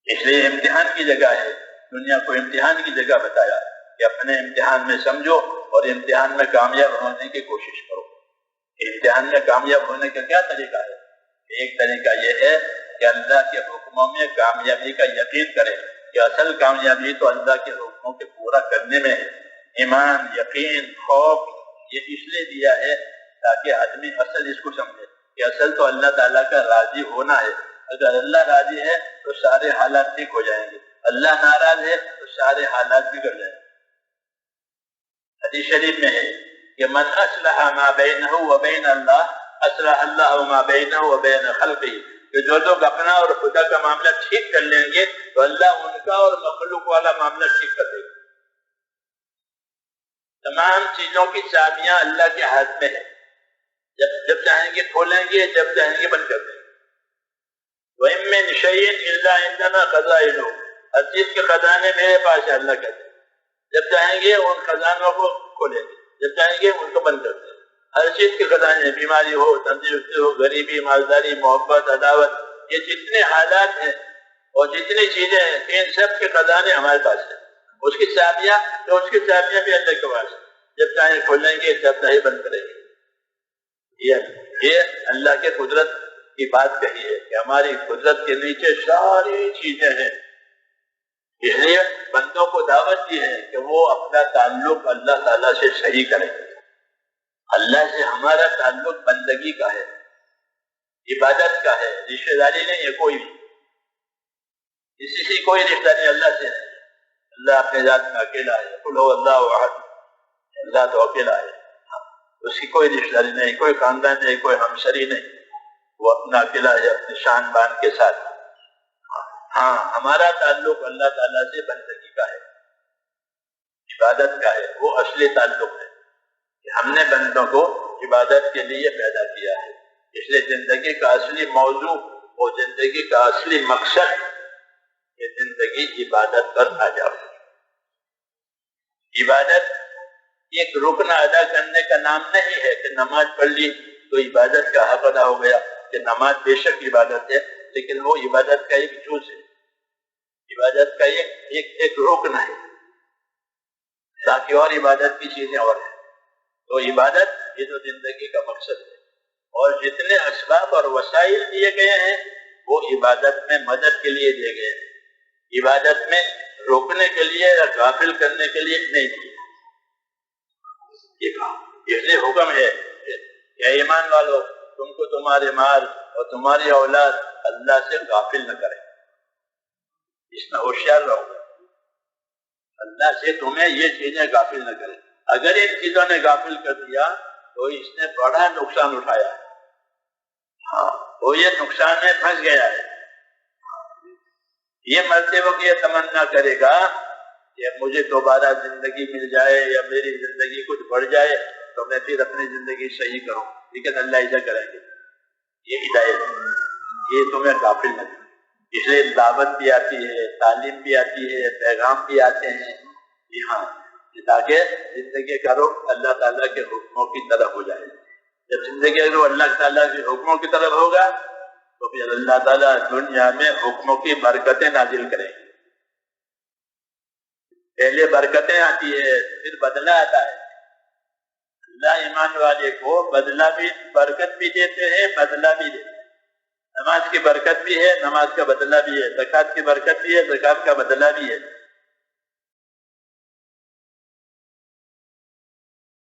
اس لیے امتحان کی جگہ ہے، دنیا کو امتحان کی جگہ بتایا کہ اپنے امتحان میں سمجھو اور امتحان میں کامیاب ہونے کی کوشش کرو۔ امتحان میں کامیاب ہونے کا کیا طریقہ ہے؟ ایک طریقہ یہ ہے کہ اللہ کے حکموں میں کامیابی کا یقین کرے کہ اصل کامیابی تو اللہ کے حکموں کے پورا کرنے میں ہے۔ ایمان، یقین، خوف یہ اس لیے دیا ہے تاکہ آدمی اصل اس کو سمجھے کہ اصل تو اللہ تعالیٰ کا راضی ہونا ہے۔ اگر اللہ راضی ہے تو سارے حالات ٹھیک ہو جائیں گے، اللہ ناراض ہے تو سارے حالات بگڑ جائیں گے۔ حدیث شریف میں ہے کہ من اصلح ما بینہ و بین اللہ اصلح اللہ ما بینہ و بین خلقہ، کہ جو لوگ اپنا اور خدا کا معاملہ ٹھیک کر لیں گے تو اللہ ان کا اور مخلوق والا معاملہ ٹھیک کر دے گا۔ تمام چیزوں کی چابیاں اللہ کے ہاتھ میں ہے، جب چاہیں گے کھولیں گے، جب چاہیں گے بند کر دیں گے۔ وَإِن مِّن شَيْءٍ إِلَّا عِندَنَا خَزَائِنُهُ، ہر چیز کے خزانے میرے پاس ہے، اللہ کہتے ہیں۔ جب چاہیں گے ان خزانوں کو کھولیں گے، جب چاہیں گے ان کو بند کر دیں گے۔ ہر چیز کے خزانے، بیماری ہو، تندرستی ہو، غریبی، مالداری، محبت، عداوت، یہ جتنے حالات ہیں اور جتنی چیزیں ہیں، ان سب کے خزانے ہمارے پاس ہیں۔ اس کی چابیاں بھی اللہ کے پاس ہیں، جب چاہیں کھولیں گے، جب چاہے بند کریں گے۔ یہ اللہ کے قدرت کی بات کہی ہے کہ ہماری قدرت کے نیچے ساری چیزیں ہیں۔ اس لیے بندوں کو دعوت دی ہے کہ وہ اپنا تعلق اللہ تعالیٰ سے صحیح کریں۔ اللہ سے ہمارا تعلق بندگی کا ہے، عبادت کا ہے، رشتہ داری نہیں ہے کوئی بھی، کسی سے کوئی رشتہ داری اللہ سے نہیں۔ اللہ اپنے ذات میں اکیلا ہے، قل هو اللہ احد، اللہ تو اکیلا ہے، اس کی کوئی رشتہ داری نہیں، کوئی خاندان نہیں، کوئی ہمسری نہیں، وہ اپنا اکیلا ہے اپنے شان بان کے ساتھ۔ ہاں، ہمارا تعلق اللہ تعالیٰ سے بندگی کا ہے، عبادت کا ہے، وہ اصلی تعلق ہے کہ ہم نے بندوں کو عبادت کے لیے پیدا کیا ہے۔ اس لیے زندگی کا اصلی موضوع اور زندگی کا اصلی مقصد یہ زندگی عبادت پر آ جاؤ۔ عبادت ایک رکن ادا کرنے کا نام نہیں ہے کہ نماز پڑھ لی تو عبادت کا حق ادا ہو گیا، کہ نماز بے شک عبادت ہے لیکن وہ عبادت کا ایک جز ہے، عبادت کا ایک رکن ہے، باقی اور عبادت کی چیزیں اور ہیں۔ تو عبادت یہ تو زندگی کا مقصد ہے، اور جتنے اسباب اور وسائل دیے گئے ہیں وہ عبادت میں مدد کے لیے دیے گئے ہیں، عبادت میں روکنے کے لیے یا غافل کرنے کے لیے نہیں دیے۔ اس لیے حکم ہے کہ ایمان والو تم کو تمہارے مال اور تمہاری اولاد اللہ سے غافل نہ کرے، اس میں ہوشیار رہو، اللہ سے تمہیں یہ چیزیں غافل نہ کرے۔ اگر ان چیزوں نے غافل کر دیا تو اس نے بڑا نقصان اٹھایا ہے، ہاں وہ یہ نقصان میں پھنس گیا ہے۔ یہ مرتے وقت یہ تمنا کرے گا کہ مجھے دوبارہ زندگی مل جائے یا میری زندگی کچھ بڑھ جائے تو میں پھر اپنی زندگی صحیح کروں، لیکن اللہ ایسا کریں گے، یہ ہدایت ہے، یہ تمہیں غافل نہ کرے۔ اس لیے دعوت بھی آتی ہے، تعلیم بھی آتی ہے، پیغام بھی آتے ہیں یہاں، تاکہ زندگی کا رخ اللہ تعالیٰ کے حکموں کی طرف ہو جائے۔ جب زندگی کا رخ اللہ تعالیٰ کے حکموں کی طرف ہوگا تو پھر اللہ تعالیٰ دنیا میں حکموں کی برکتیں نازل کریں گے۔ پہلے برکتیں آتی ہے، پھر بدلہ آتا ہے۔ اللہ ایمان والے کو بدلہ بھی، برکت بھی دیتے ہیں، بدلہ بھی دیتے ہیں۔ نماز کی برکت بھی ہے، نماز کا بدلہ بھی ہے، زکوٰۃ کی برکت بھی ہے، زکوٰۃ کا بدلہ بھی ہے۔